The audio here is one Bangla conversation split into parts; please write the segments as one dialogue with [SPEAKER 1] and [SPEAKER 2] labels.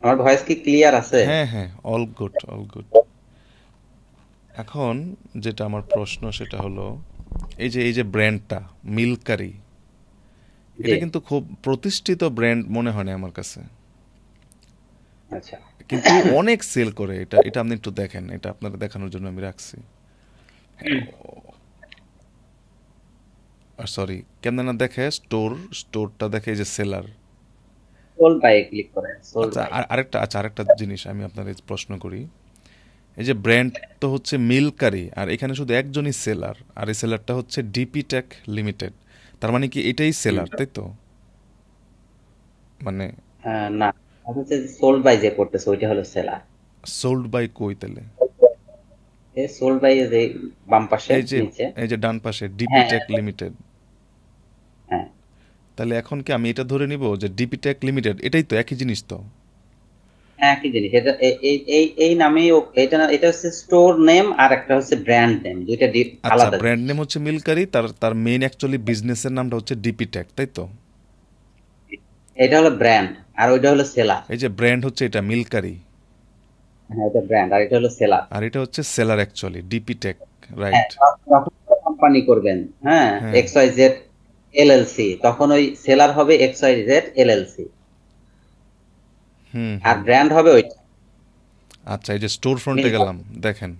[SPEAKER 1] আমার ভয়েস কি ক্লিয়ার আছে?
[SPEAKER 2] হ্যাঁ হ্যাঁ, অল গুড অল গুড। এখন যেটা আমার প্রশ্ন সেটা হলো, এই যে ব্র্যান্ডটা মিল্কারি,
[SPEAKER 1] জি।
[SPEAKER 2] এটা কিন্তু খুব প্রতিষ্ঠিত ব্র্যান্ড মনে হয় না আমার কাছে,
[SPEAKER 1] আচ্ছা।
[SPEAKER 2] কিন্তু অনেক সেল করে। এটা এটা আপনি একটু দেখেন, এটা আপনারা দেখানোর জন্য আমি রাখছি। সরি, কেমন না দেখে স্টোর, স্টোরটা দেখে এই যে সেলার।
[SPEAKER 1] সোল্ড বাই ক্লিক করেন, সোল্ড
[SPEAKER 2] আচ্ছা
[SPEAKER 1] বাই।
[SPEAKER 2] আরেকটা জিনিস আমি আপনার প্রশ্ন করি। এই যে ব্র্যান্ড তো হচ্ছে মিল্কারি, আর এখানে শুধু একজনই সেলার, আর এই সেলারটা হচ্ছে ডিপি টেক লিমিটেড। তার মানে কি এটাই সেলার, তাই তো? মানে
[SPEAKER 1] না, আমার হচ্ছে সোল্ড বাই যে করতেছে ওইটা হলো সেলার।
[SPEAKER 2] সোল্ড বাই কই তাহলে?
[SPEAKER 1] এ সোল্ড বাই যে বাম পাশে
[SPEAKER 2] এই যে
[SPEAKER 1] নিচে।
[SPEAKER 2] এই যে ডান পাশে ডিপি
[SPEAKER 1] হ্যাঁ,
[SPEAKER 2] টেক লিমিটেড।
[SPEAKER 1] হ্যাঁ,
[SPEAKER 2] তাহলে এখন কি আমি এটা ধরে নিব যে ডিপি টেক লিমিটেড এটাই তো, একই জিনিস তো?
[SPEAKER 1] হ্যাঁ, একই জিনিস। এটা এই নামেই এটা এটা হচ্ছে স্টোর নেম আর একটা হচ্ছে ব্র্যান্ড নেম, দুইটা
[SPEAKER 2] আচ্ছা,
[SPEAKER 1] আলাদা
[SPEAKER 2] ব্র্যান্ড
[SPEAKER 1] জিনিস।
[SPEAKER 2] নেম হচ্ছে মিল্কারি, তার তার মেইন অ্যাকচুয়ালি বিজনেসের নামটা হচ্ছে ডিপি টেক, তাই তো?
[SPEAKER 1] এটা হলো ব্র্যান্ড আর ওইটা হলো সেলার।
[SPEAKER 2] এই যে ব্র্যান্ড হচ্ছে এটা মিল্কারি,
[SPEAKER 1] হ্যাঁ, এটা ব্র্যান্ড আর এটা হলো সেলার।
[SPEAKER 2] আর এটা হচ্ছে সেলার অ্যাকচুয়ালি ডিপি টেক,
[SPEAKER 1] হ্যাঁ,
[SPEAKER 2] রাইট?
[SPEAKER 1] যখন কোম্পানি করবেন, হ্যাঁ,
[SPEAKER 2] হ্যাঁ।
[SPEAKER 1] এক্স ওয়াই জেড এলএলসি, তখন ওই সেলার হবে এক্স ওয়াই জেড এলএলসি
[SPEAKER 2] হুম
[SPEAKER 1] আর
[SPEAKER 2] হুম।
[SPEAKER 1] ব্র্যান্ড হবে ওইটা।
[SPEAKER 2] আচ্ছা, এই যে স্টোর ফ্রন্টে
[SPEAKER 1] মিল্ক।
[SPEAKER 2] গেলাম, দেখেন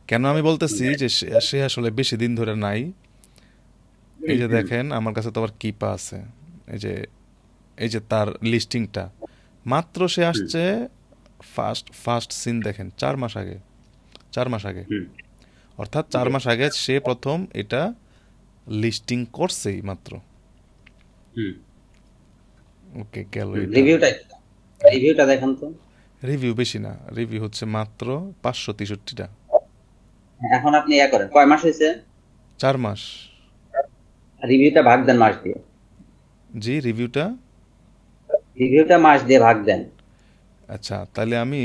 [SPEAKER 2] কেন আমি বলতেছি যে সে আসলে বেশি দিন ধরে নাই। এই যে দেখেন আমার কাছে তো আবার কিপা আছে। এই যে এই যে তার লিস্টিংটা, মাত্র সে আসছে ফার্স্ট ফার্স্ট সিন দেখেন 4 মাস আগে, 4 মাস আগে, অর্থাৎ 4 মাস আগে সে প্রথম এটা লিস্টিং করছেই মাত্র। ওকে, গেল এটা।
[SPEAKER 1] রিভিউটা রিভিউটা দেখেন তো।
[SPEAKER 2] রিভিউ বেশি না, রিভিউ হচ্ছে মাত্র 563টা।
[SPEAKER 1] এখন আপনি ইয়া করেন, কয় মাস হয়েছে?
[SPEAKER 2] 4 মাস।
[SPEAKER 1] রিভিউটা ভাগ দেন মাস দিয়ে।
[SPEAKER 2] জি, রিভিউটা।
[SPEAKER 1] রিভিউটা মাস দিয়ে ভাগ দেন।
[SPEAKER 2] আচ্ছা, তাহলে আমি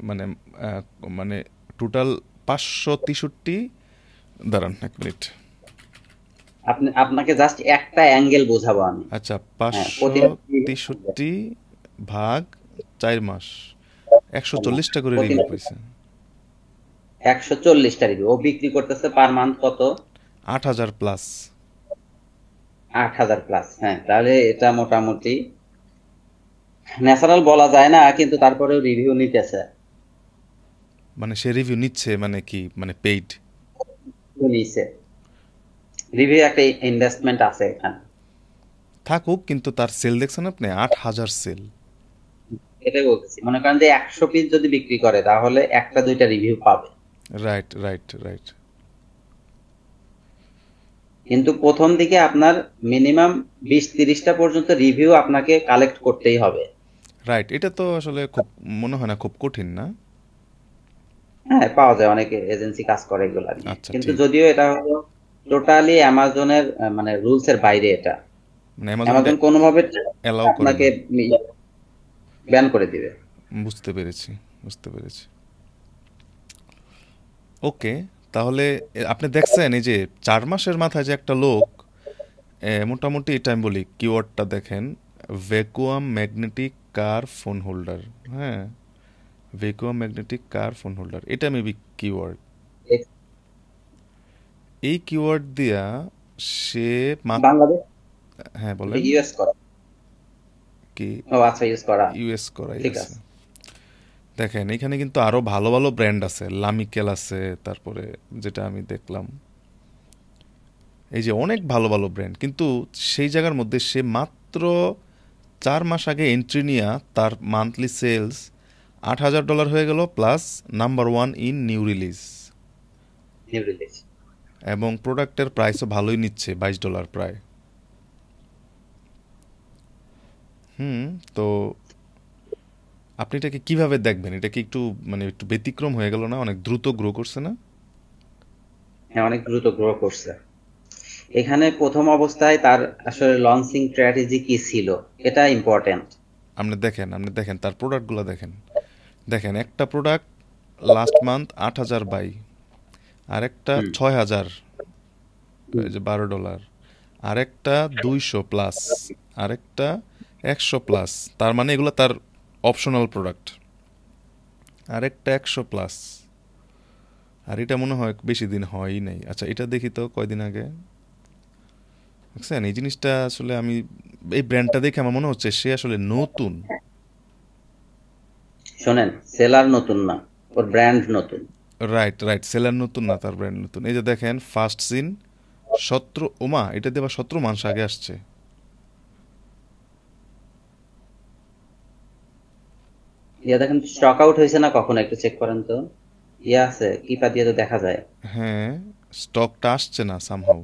[SPEAKER 2] মানে আহ, মানে টোটাল 563। দাঁড়ান 1 মিনিট।
[SPEAKER 1] আপনাকে জাস্ট একটা অ্যাঙ্গেল বোঝাবো আমি।
[SPEAKER 2] আচ্ছা,
[SPEAKER 1] হ্যাঁ,
[SPEAKER 2] পাঁচশো
[SPEAKER 1] প্রতিটা
[SPEAKER 2] তেষট্টি ভাগ 4 মাস, 140টা করে
[SPEAKER 1] প্রতি
[SPEAKER 2] রিভিউ পাইছে।
[SPEAKER 1] 140টা রিভিউ ও বিক্রি করতেছে পার মান্থ কত?
[SPEAKER 2] 8,000 প্লাস।
[SPEAKER 1] 8,000 প্লাস। হ্যাঁ, তাহলে এটা মোটামুটি ন্যাচারাল বলা যায় না, কিন্তু তারপরেও রিভিউ নিতেছে।
[SPEAKER 2] মানে সে রিভিউ নিচ্ছে মানে কি, মানে পেইড?
[SPEAKER 1] নিছে। রিভিউ একটা ইনভেস্টমেন্ট আছে এখানে।
[SPEAKER 2] থাকুক, কিন্তু তার সেল দেখছেন আপনি, 8,000 সেল।
[SPEAKER 1] এটাই বলতেছি, মনে করেন যে 100 পিস যদি বিক্রি করে তাহলে একটা দুইটা রিভিউ পাবে।
[SPEAKER 2] Right right right.
[SPEAKER 1] কিন্তু প্রথম দিকে আপনার মিনিমাম 20-30টা পর্যন্ত রিভিউ আপনাকে কালেক্ট করতেই হবে।
[SPEAKER 2] রাইট, এটা তো আসলে খুব, মনে হয় না খুব কঠিন, না?
[SPEAKER 1] হ্যাঁ, পাওয়া যায়, অনেক এজেন্সি কাজ করে এগুলা নিয়ে,
[SPEAKER 2] আচ্ছা,
[SPEAKER 1] কিন্তু
[SPEAKER 2] ঠিক।
[SPEAKER 1] যদিও এটা হলো টোটালি অ্যামাজনের মানে রুলস এর বাইরে এটা।
[SPEAKER 2] মানে অ্যামাজন এটা
[SPEAKER 1] অ্যামাজন কোনোভাবে
[SPEAKER 2] অ্যালাউ করে
[SPEAKER 1] আপনাকে
[SPEAKER 2] না।
[SPEAKER 1] ব্যান করে দিবে।
[SPEAKER 2] বুঝতে পেরেছি, বুঝতে পেরেছি। ওকে, তাহলে আপনি দেখছেন এই যে 4 মাসের মাথায় যে একটা লোক, মোটামুটি এটা আমি বলি কিওয়ার্ডটা দেখেন, vacuum magnetic car phone holder. হ্যাঁ, vacuum magnetic car phone holder, এটা মেবি কিওয়ার্ড। এই কিওয়ার্ড দিয়া সে
[SPEAKER 1] বাংলাদেশ
[SPEAKER 2] হ্যাঁ বলেন।
[SPEAKER 1] ইউএস করা।
[SPEAKER 2] কি?
[SPEAKER 1] ও আচ্ছা, ইউএস করা।
[SPEAKER 2] ইউএস করাই
[SPEAKER 1] ঠিক
[SPEAKER 2] আছে।
[SPEAKER 1] আছে।
[SPEAKER 2] দেখেন এখানে কিন্তু আরো ভালো ভালো ব্র্যান্ড আছে, লামিকেল আছে, তারপরে যেটা আমি দেখলাম, এই যে অনেক ভালো ভালো ব্র্যান্ড, কিন্তু সেই জায়গার মধ্যে সে মাত্র 4 মাস আগে এন্ট্রি নিয়ে তার মান্থলি সেলস $8,000 হয়ে গেল, plus number one in new release,
[SPEAKER 1] new release.
[SPEAKER 2] এবং প্রোডাক্টের প্রাইসও ভালোই নিচ্ছে, $22 প্রায়। হুম। তো আপনি এটাকে কিভাবে দেখবেন? এটা কি একটু মানে একটু ব্যতিক্রম হয়ে গেল না? অনেক দ্রুত গ্রো করছে না?
[SPEAKER 1] হ্যাঁ, অনেক দ্রুত গ্রো করছে। এখানে প্রথম অবস্থায় তার আসলে লঞ্চিং স্ট্র্যাটেজি কি ছিল, এটা ইম্পর্টেন্ট।
[SPEAKER 2] আপনি দেখেন তার প্রোডাক্টগুলো দেখেন। দেখেন একটা প্রোডাক্ট লাস্ট মান্থ 8,000 বাই, আরেকটা
[SPEAKER 1] হুম,
[SPEAKER 2] 6,000,
[SPEAKER 1] হুম,
[SPEAKER 2] এই যে $12, আরেকটা 200 প্লাস, আরেকটা 100 প্লাস। তার মানে এগুলো তার অপশনাল প্রোডাক্ট। আরেকটা 100+। আর এটা মনে হয় বেশি দিন হয়ই নাই। আচ্ছা এটা দেখি তো কয়দিন আগে। বুঝছেন এই জিনিসটা আসলে আমি এই ব্র্যান্ডটা দেখে আমার মনে হচ্ছে সে আসলে নতুন।
[SPEAKER 1] শোনেন, সেলার নতুন না, ওর ব্র্যান্ড নতুন।
[SPEAKER 2] রাইট রাইট, সেলার নতুন না, তার ব্র্যান্ড নতুন। এই যে দেখেন ফার্স্ট সিন 17, ওমা এটা দিয়ে আবার 17 মাস আগে আসছে।
[SPEAKER 1] ইয়া দেখেন, স্টক আউট হয়েছে না কখনো, একটু চেক করেন তো। ইয়া আছে, কিপা দিয়ে তো দেখা যায়।
[SPEAKER 2] হ্যাঁ, স্টকটা আসছে না সামহাউ।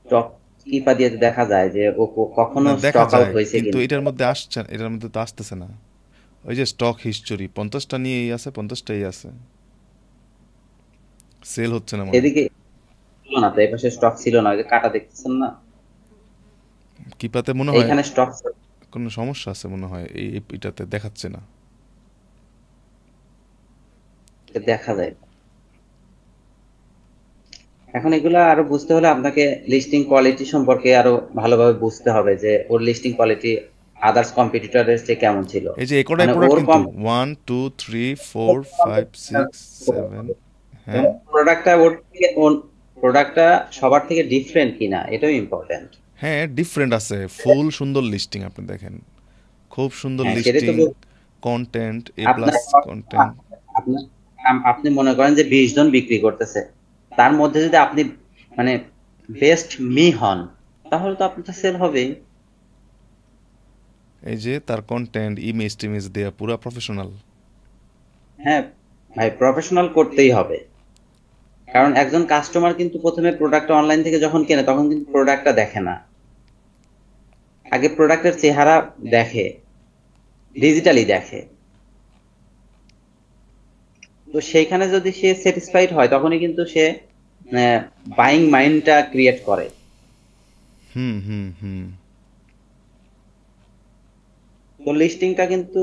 [SPEAKER 1] স্টক কিপা দিয়ে তো দেখা যায় যে ও কখনো
[SPEAKER 2] না দেখা
[SPEAKER 1] স্টক আউট
[SPEAKER 2] যায়
[SPEAKER 1] হয়েছে
[SPEAKER 2] কিন্তু
[SPEAKER 1] কিনা।
[SPEAKER 2] এটার মধ্যে আসছে, এটার মধ্যে তো আসতেছে না। ওই যে স্টক হিস্টোরি 50টা নিয়েই আছে, 50টাই আছে, সেল হচ্ছে না মনে হয়।
[SPEAKER 1] এদিকে ছিল না তো, এই পাশে স্টক ছিল না, ওই যে কাটা দেখতেছেন না,
[SPEAKER 2] কিপাতে মনে হয়
[SPEAKER 1] এইখানে স্টক
[SPEAKER 2] কোনো সমস্যা আছে মনে হয়, এটাতে দেখাচ্ছে না।
[SPEAKER 1] দেখা যায়। এখন এগুলা আরো বুঝতে হলে আপনাকে লিস্টিং কোয়ালিটি সম্পর্কে আরো ভালোভাবে বুঝতে হবে, যে ওর লিস্টিং কোয়ালিটি আদার্স কম্পিটিটরের চেয়ে কেমন ছিল।
[SPEAKER 2] এই যে একটাই
[SPEAKER 1] মানে
[SPEAKER 2] প্রোডাক্ট
[SPEAKER 1] ওর
[SPEAKER 2] কিন্তু 1 2 3 4 5 6 7। হ্যাঁ
[SPEAKER 1] প্রোডাক্টটা ওর থেকে প্রোডাক্টটা সবার থেকে ডিফারেন্ট কিনা, এটাও ইম্পর্টেন্ট।
[SPEAKER 2] হ্যাঁ, ডিফারেন্ট আছে, ফুল সুন্দর লিস্টিং আপনি দেখেন, খুব সুন্দর
[SPEAKER 1] হ্যাঁ, সেটাই তো
[SPEAKER 2] লিস্টিং, কন্টেন্ট এ
[SPEAKER 1] আপনার
[SPEAKER 2] প্লাস কন্টেন্ট।
[SPEAKER 1] আপনি আপনি মনে করেন যে 20 জন বিক্রি করতেছে, তার মধ্যে যদি আপনি মানে বেস্ট মি হন, তাহলে তো আপনার সেল হবেই।
[SPEAKER 2] এই যে তার কন্টেন্ট ইমেজ টিমেজ দেয়া পুরা প্রফেশনাল।
[SPEAKER 1] হ্যাঁ ভাই, প্রফেশনাল করতেই হবে। কারণ একজন কাস্টমার কিন্তু প্রথমে প্রোডাক্টটা অনলাইন থেকে যখন কেনে তখন কিন্তু প্রোডাক্টটা দেখে না, আগে প্রোডাক্টের চেহারা দেখে, ডিজিটালি দেখে। তো সেইখানে যদি সে স্যাটিসফাইড হয় তখনই কিন্তু সে বাইং মাইন্ডটা ক্রিয়েট করে।
[SPEAKER 2] হুম হুম হুম।
[SPEAKER 1] তো লিস্টিংটা কিন্তু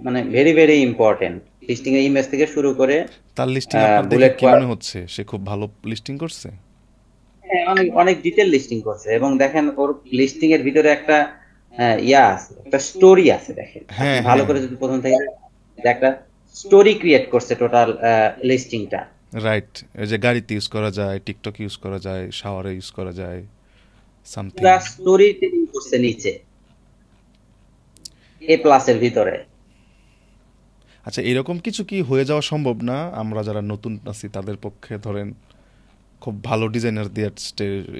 [SPEAKER 1] মানে ভেরি ভেরি ইম্পর্টেন্ট। লিস্টিং এর ইমেজ থেকে শুরু করে
[SPEAKER 2] তার লিস্টিং আপনার দেখে
[SPEAKER 1] বুলেট
[SPEAKER 2] কি
[SPEAKER 1] পয়েন্ট,
[SPEAKER 2] মনে হচ্ছে সে খুব ভালো লিস্টিং করছে?
[SPEAKER 1] অনেক অনেক ডিটেল লিস্টিং করছে। এবং দেখেন ওর লিস্টিং এর ভিতরে একটা ইয়া আছে, একটা স্টোরি আছে। দেখেন আপনি
[SPEAKER 2] হ্যাঁ
[SPEAKER 1] ভালো
[SPEAKER 2] হ্যাঁ,
[SPEAKER 1] করে যদি প্রথম থেকে যে একটা স্টোরি ক্রিয়েট করছে টোটাল লিস্টিংটা।
[SPEAKER 2] রাইট। এই যে গাড়িতে ইউজ করা যায়, টিকটক ইউজ করা যায়, শাওয়ারে ইউজ করা যায়, সামথিং।
[SPEAKER 1] পুরা স্টোরি টেলিং করছে নিচে এ প্লাস এর ভিতরে।
[SPEAKER 2] আচ্ছা এরকম কিছু কি হয়ে যাওয়া সম্ভব না আমরা যারা নতুন আছি তাদের পক্ষে? ধরেন খুব ভালো ডিজাইনার দিয়ে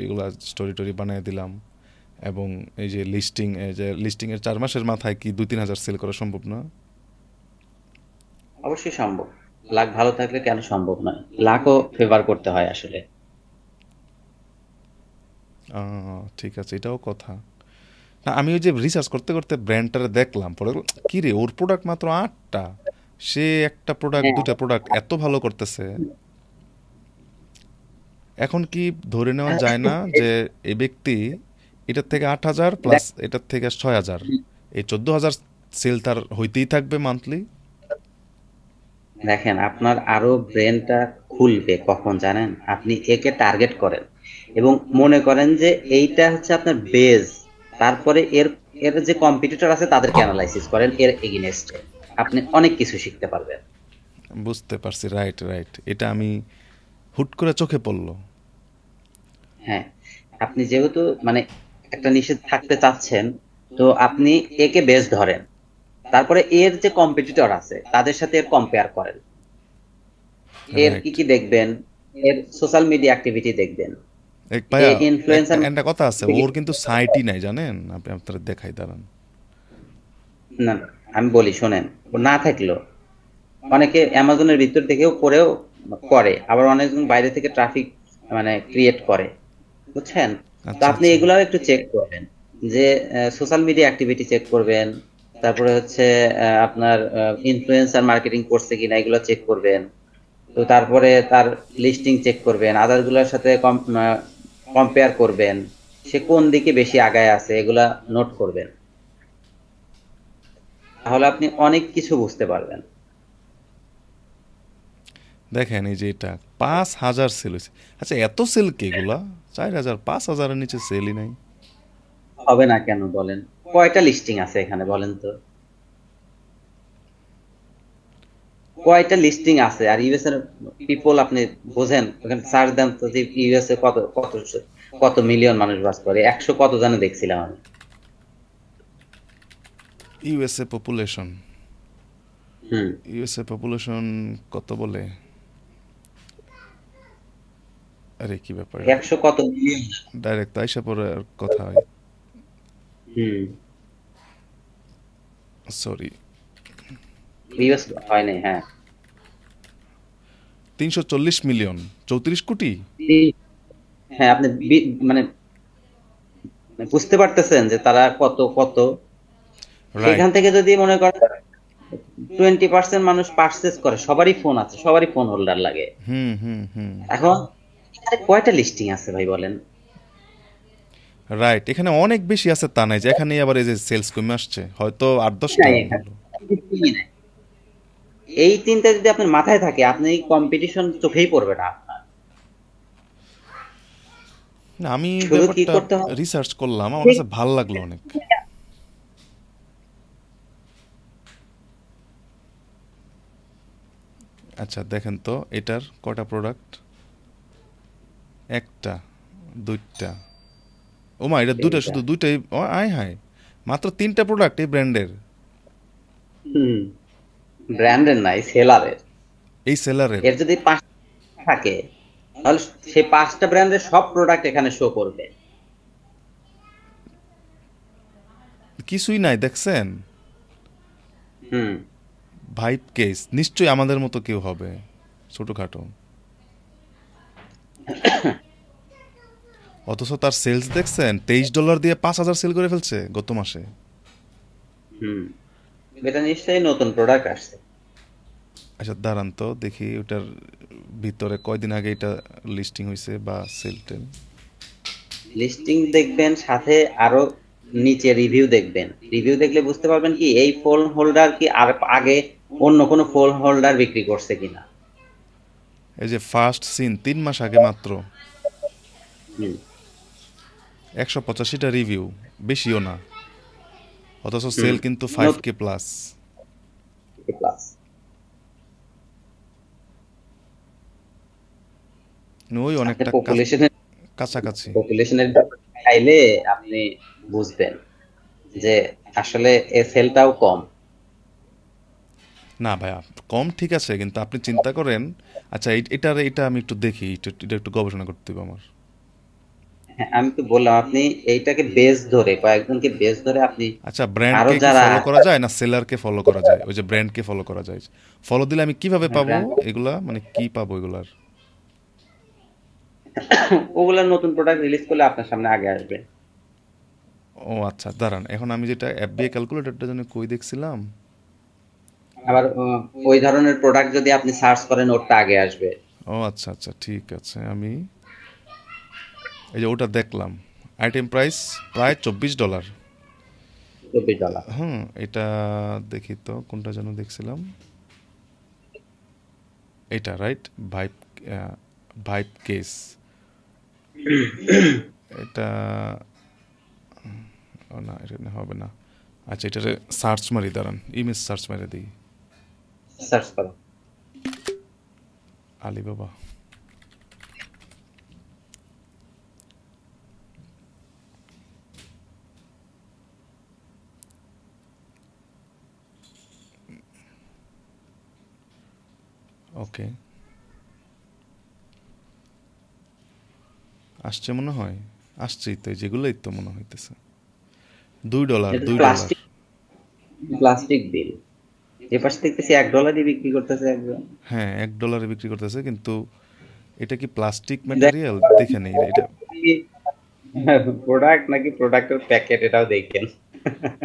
[SPEAKER 2] এগুলা স্টোরি টোরি বানিয়ে দিলাম, এবং এই যে লিস্টিং, এই যে লিস্টিং এর 4 মাসের মাথায় কি 2-3 হাজার সেল করা সম্ভব না?
[SPEAKER 1] অবশ্যই সম্ভব। লাক ভালো থাকলে কেন সম্ভব নয়, লাকও ফেভার করতে হয় আসলে।
[SPEAKER 2] ঠিক আছে, এটাও কথা। না আমি ওই যে রিসার্চ করতে করতে ব্র্যান্ডটারে দেখলাম, পরে কি রে ওর প্রোডাক্ট মাত্র 8টা, সে একটা প্রোডাক্ট
[SPEAKER 1] হ্যাঁ,
[SPEAKER 2] 2টা প্রোডাক্ট এত ভালো করতেছে। এখন কি ধরে নেওয়া যায় না যে এই ব্যক্তি এটার থেকে 8 হাজার প্লাস
[SPEAKER 1] দেখ-
[SPEAKER 2] এটার থেকে 6 হাজার, এই 14 হাজার সেল তার হইতেই থাকবে মান্থলি?
[SPEAKER 1] দেখেন আপনার আরো ব্রেনটা খুলবে কখন জানেন, আপনি একে টার্গেট করেন এবং মনে করেন যে এইটা হচ্ছে আপনার বেজ। তারপরে এর এর যে কম্পিটিটর আছে তাদেরকে অ্যানালাইসিস করেন, এর এগেইনস্টে আপনি অনেক কিছু শিখতে পারবেন।
[SPEAKER 2] বুঝতে পারছি, রাইট রাইট, এটা আমি হুট করে চোখে পড়লো।
[SPEAKER 1] হ্যাঁ, আপনি যেহেতু মানে একটা নিষেধ থাকতে চাচ্ছেন, তো আপনি একে বেস ধরেন, তারপরে এর যে কম্পিটিটর আছে তাদের সাথে এর কম্পেয়ার করেন। এর কি
[SPEAKER 2] রাইট।
[SPEAKER 1] কি দেখবেন, এর সোশ্যাল মিডিয়া অ্যাক্টিভিটি দেখবেন,
[SPEAKER 2] এক
[SPEAKER 1] এ
[SPEAKER 2] ভাইয়া, একটা
[SPEAKER 1] ইনফ্লুয়েন্সার।
[SPEAKER 2] একটা কথা আছে, ওর কিন্তু সাইটই নাই জানেন, আপনি আপনারা দেখাই দাঁড়ান।
[SPEAKER 1] না না, আমি বলি শোনেন, ও না থাকলেও অনেকে অ্যামাজনের ভিতর থেকেও করেও করে, আবার অনেকজন বাইরে থেকে ট্রাফিক মানে ক্রিয়েট করে, বুঝছেন। তো
[SPEAKER 2] আচ্ছা
[SPEAKER 1] আপনি
[SPEAKER 2] আচ্ছা।
[SPEAKER 1] এগুলাও একটু চেক করবেন, যে সোশ্যাল মিডিয়া অ্যাক্টিভিটি চেক করবেন। তারপরে হচ্ছে আপনার ইনফ্লুয়েন্সার মার্কেটিং করছে কিনা এগুলো চেক করবেন। তো তারপরে তার লিস্টিং চেক করবেন, আদারগুলোর সাথে কম্পেয়ার করবেন, সে কোন দিকে বেশি আগায় আছে এগুলা নোট করবেন। তাহলে আপনি অনেক কিছু বুঝতে পারবেন।
[SPEAKER 2] দেখেন এই যে এটা 5 হাজার সেল হয়েছে। আচ্ছা এত সেল কে এগুলা? 4 হাজার, 5 হাজারের নিচে সেলই নাই।
[SPEAKER 1] হবে না কেন বলেন, কয়টা লিস্টিং আছে এখানে বলেন তো। কয়টা লিস্টিং আছে, আর ইউএস এর পিপল আপনি বোঝেন, ওখানে সার্চ দেন তো যে ইউএস এ কত কত কত মিলিয়ন মানুষ বাস করে, 100 কত জানে দেখছিলাম আমি।
[SPEAKER 2] ইউএসএ পপুলেশন,
[SPEAKER 1] হুম।
[SPEAKER 2] ইউএসএ পপুলেশন কত বলে? আরে কি ব্যাপার,
[SPEAKER 1] 100 কত মিলিয়ন।
[SPEAKER 2] ডাইরেক্ট তো আইসা পড়ে আর কথা হয়।
[SPEAKER 1] হুম।
[SPEAKER 2] সরি,
[SPEAKER 1] ইউএস হয় নাই, হ্যাঁ।
[SPEAKER 2] 340 মিলিয়ন, 34 কোটি।
[SPEAKER 1] হ্যাঁ, আপনি মানে বুঝতে পারতেছেন যে তারা কত কত।
[SPEAKER 2] রাইট।
[SPEAKER 1] সেখান থেকে যদি মনে করেন 20% মানুষ পারচেস করে, সবারই ফোন আছে, সবারই ফোন হোল্ডার লাগে।
[SPEAKER 2] হুম হুম হুম।
[SPEAKER 1] এখন এখানে কয়টা লিস্টিং আছে ভাই বলেন?
[SPEAKER 2] রাইট, এখানে অনেক বেশি আছে তা নাই, যে এখানে আবার এই যে সেলস কমে আসছে হয়তো 8-10টা
[SPEAKER 1] নাই এখানে
[SPEAKER 2] হলো।
[SPEAKER 1] কিছুই নাই। এই তিনটা যদি আপনার মাথায় থাকে, আপনি কম্পিটিশন চোখেই পড়বে না আপনার।
[SPEAKER 2] না, আমি
[SPEAKER 1] শুধু কি
[SPEAKER 2] ব্যাপারটা
[SPEAKER 1] করতে হবে,
[SPEAKER 2] রিসার্চ করলাম, আমার কাছে ভাল লাগলো অনেক। আচ্ছা দেখেন তো এটার কটা প্রোডাক্ট, একটা, দুইটা, ওমা এটা দুইটা,
[SPEAKER 1] এইটা।
[SPEAKER 2] শুধু দুইটাই, ও আয় হায়, মাত্র 3টা প্রোডাক্ট এই ব্র্যান্ডের,
[SPEAKER 1] হুম। ব্র্যান্ডের নাই, সেলারের।
[SPEAKER 2] এই সেলারের।
[SPEAKER 1] এর যদি 5 থাকে, তাহলে সেই 5টা ব্র্যান্ডের সব প্রোডাক্ট এখানে শো করবে।
[SPEAKER 2] কিছুই নাই দেখছেন?
[SPEAKER 1] হুম।
[SPEAKER 2] ভাইব কেস নিশ্চয়ই আমাদের মতো কেউ হবে, ছোটখাটো। অথচ তার সেলস দেখছেন, $23 দিয়ে 5,000 সেল করে ফেলছে গত মাসে।
[SPEAKER 1] হুম। এটা নিশ্চয়ই নতুন প্রোডাক্ট আসছে।
[SPEAKER 2] আচ্ছা দাঁড়ান তো দেখি ওটার ভিতরে কয়দিন আগে এটা লিস্টিং হয়েছে বা সেল টেল।
[SPEAKER 1] লিস্টিং দেখবেন, সাথে আরো নিচে রিভিউ দেখবেন। রিভিউ দেখলে বুঝতে পারবেন কি এই ফোন হোল্ডার কি আর আগে অন্য কোনো ফোন হোল্ডার বিক্রি করছে কিনা।
[SPEAKER 2] এই যে ফার্স্ট সিন 3 মাস আগে মাত্র,
[SPEAKER 1] হুম।
[SPEAKER 2] 185টা রিভিউ, বেশিও না, অথচ
[SPEAKER 1] হুম।
[SPEAKER 2] সেল কিন্তু 5K প্লাস।
[SPEAKER 1] প্লাস।
[SPEAKER 2] ওই
[SPEAKER 1] আপনি
[SPEAKER 2] অনেকটা
[SPEAKER 1] পপুলেশনের
[SPEAKER 2] কাছাকাছি।
[SPEAKER 1] পপুলেশনের চাইলে আপনি বুঝবেন যে আসলে এ সেলটাও কম।
[SPEAKER 2] না ভাইয়া, কম ঠিক আছে, কিন্তু আপনি চিন্তা করেন, আচ্ছা এটা আমি একটু দেখি, এটা একটু গবেষণা করতে হবে আমার।
[SPEAKER 1] হ্যাঁ, আমি তো বললাম আপনি এইটাকে বেস ধরে, কয়েকজনকে বেস ধরে আপনি
[SPEAKER 2] আচ্ছা
[SPEAKER 1] আরো
[SPEAKER 2] ব্র্যান্ডকে কি
[SPEAKER 1] যারা
[SPEAKER 2] ফলো করা যায় না সেলারকে ফলো করা যায়? ওই যে ব্র্যান্ডকে ফলো করা যায়, ফলো দিলে আমি কিভাবে পাবো
[SPEAKER 1] ব্র্যান্ড,
[SPEAKER 2] এগুলা, মানে কি পাবো এগুলার?
[SPEAKER 1] ওগুলা নতুন প্রোডাক্ট রিলিজ করলে আপনার সামনে আগে আসবে।
[SPEAKER 2] ও আচ্ছা দাঁড়ান, এখন আমি যেটা এফবিআই ক্যালকুলেটরটা জন্য কই দেখছিলাম।
[SPEAKER 1] আবার ওই ধরনের প্রোডাক্ট যদি আপনি সার্চ করেন, ওরটা আগে আসবে।
[SPEAKER 2] ও আচ্ছা আচ্ছা ঠিক আছে, আমি এই যে ওটা দেখলাম, আইটেম প্রাইস প্রায় $24।
[SPEAKER 1] $24।
[SPEAKER 2] হুম, এটা দেখি তো কোনটা যেন দেখছিলাম, এটা রাইট, ভাইব, ভাইব কেস, এটা, ও না এটা হবে না। আচ্ছা এটারে সার্চ মারি, দাঁড়ান ইমেজ সার্চ মারি দিই,
[SPEAKER 1] সার্চ করো।
[SPEAKER 2] আলিবাবা। ওকে, আসছে মনে হয়, আসছেই তো, যেগুলোই তো মনে হইতেছে। $2,
[SPEAKER 1] এটা
[SPEAKER 2] $2।
[SPEAKER 1] প্লাস্টিক, প্লাস্টিক বিল। যে পাশে দেখতেছি $1 বিক্রি করতেছে একজন।
[SPEAKER 2] হ্যাঁ $1 বিক্রি করতেছে, কিন্তু এটা কি প্লাস্টিক ম্যাটেরিয়াল দেখে নেই এটা।
[SPEAKER 1] প্রোডাক্ট নাকি প্রোডাক্টের প্যাকেট, এটাও দেখেন।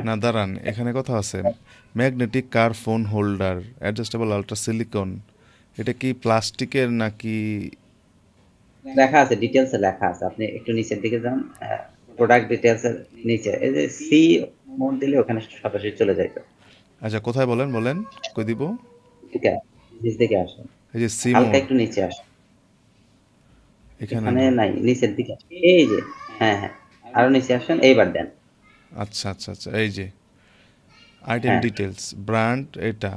[SPEAKER 2] না দাঁড়ান, এখানে কথা আছে, magnetic car phone holder, adjustable ultra silicone, এটা কি প্লাস্টিকের নাকি?
[SPEAKER 1] লেখা আছে, ডিটেলসে লেখা আছে, আপনি একটু নিচের দিকে যান, প্রোডাক্ট ডিটেলস এর নিচে এই যে সি মোড দিলে ওখানে সরাসরি চলে যাইতো।
[SPEAKER 2] আচ্ছা কোথায় বলেন বলেন, কই দিব?
[SPEAKER 1] ঠিক আছে, নিচ দিকে আসেন,
[SPEAKER 2] এই যে সি
[SPEAKER 1] হালকা
[SPEAKER 2] মোড,
[SPEAKER 1] একটু নিচে আসেন।
[SPEAKER 2] এখানে
[SPEAKER 1] এখানে
[SPEAKER 2] না।
[SPEAKER 1] নাই, নিচের দিকে আসেন। এই যে, হ্যাঁ হ্যাঁ, আরো নিচে আসেন, এইবার দেন।
[SPEAKER 2] আচ্ছা আচ্ছা আচ্ছা, এই যে আইটেম
[SPEAKER 1] হ্যাঁ।
[SPEAKER 2] ডিটেলস, ব্র্যান্ড এটা,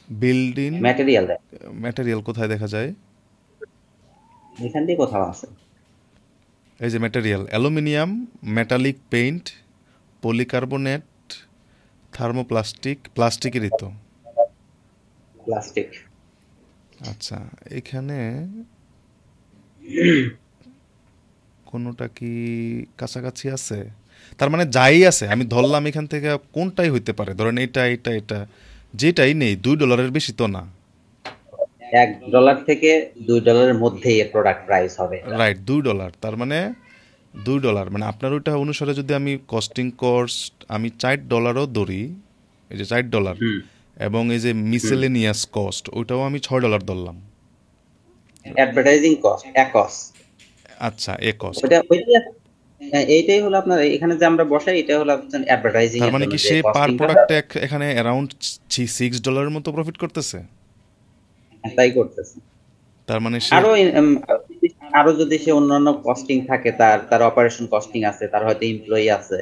[SPEAKER 2] বিল্ডিং
[SPEAKER 1] ম্যাটেরিয়াল দেয়,
[SPEAKER 2] ম্যাটেরিয়াল কোথায় দেখা যায়?
[SPEAKER 1] এখান দিয়ে কোথাও আছে।
[SPEAKER 2] এই যে material, aluminium, metallic paint, polycarbonate, thermoplastic, প্লাস্টিকেরই তো।
[SPEAKER 1] প্লাস্টিক।
[SPEAKER 2] আচ্ছা, এখানে কোনোটা কি কাছাকাছি আছে? তার মানে যাই আছে আমি ধরলাম এখান থেকে কোনটাই হইতে পারে, ধরেন এটা এটা এটা, যেটাই নেই $2 বেশি তো না।
[SPEAKER 1] $1 থেকে $2 মধ্যেই এর প্রোডাক্ট প্রাইস হবে এটা।
[SPEAKER 2] রাইট, $2, তার মানে $2 মানে আপনার ওইটা অনুসারে যদি আমি কস্টিং কস্ট আমি $4ও ধরি, এই যে $4,
[SPEAKER 1] হুম
[SPEAKER 2] এবং এই যে
[SPEAKER 1] হুম।
[SPEAKER 2] মিসেলেনিয়াস কস্ট ওইটাও আমি $6 ধরলাম।
[SPEAKER 1] অ্যাডভার্টাইজিং কস্ট, একস।
[SPEAKER 2] আচ্ছা, এ কস্ট।
[SPEAKER 1] ওইটা ওইটাই এইটাই হলো আপনার, এখানে যে আমরা বসাই এটা হলো অ্যাডভার্টাইজিং
[SPEAKER 2] তার
[SPEAKER 1] এর
[SPEAKER 2] মানে
[SPEAKER 1] জন্য
[SPEAKER 2] কি
[SPEAKER 1] যে
[SPEAKER 2] সে পার
[SPEAKER 1] কস্টিংটা হয়।
[SPEAKER 2] প্রোডাক্টে এখানে অ্যারাউন্ড $6 মতো প্রফিট করতেছে?
[SPEAKER 1] তাই করতেছে।
[SPEAKER 2] তার মানে সে
[SPEAKER 1] আরো আরো যদি সে অন্যান্য কস্টিং থাকে, তার তার অপারেশন কস্টিং আছে, তার হয়তো এমপ্লয়ি আছে,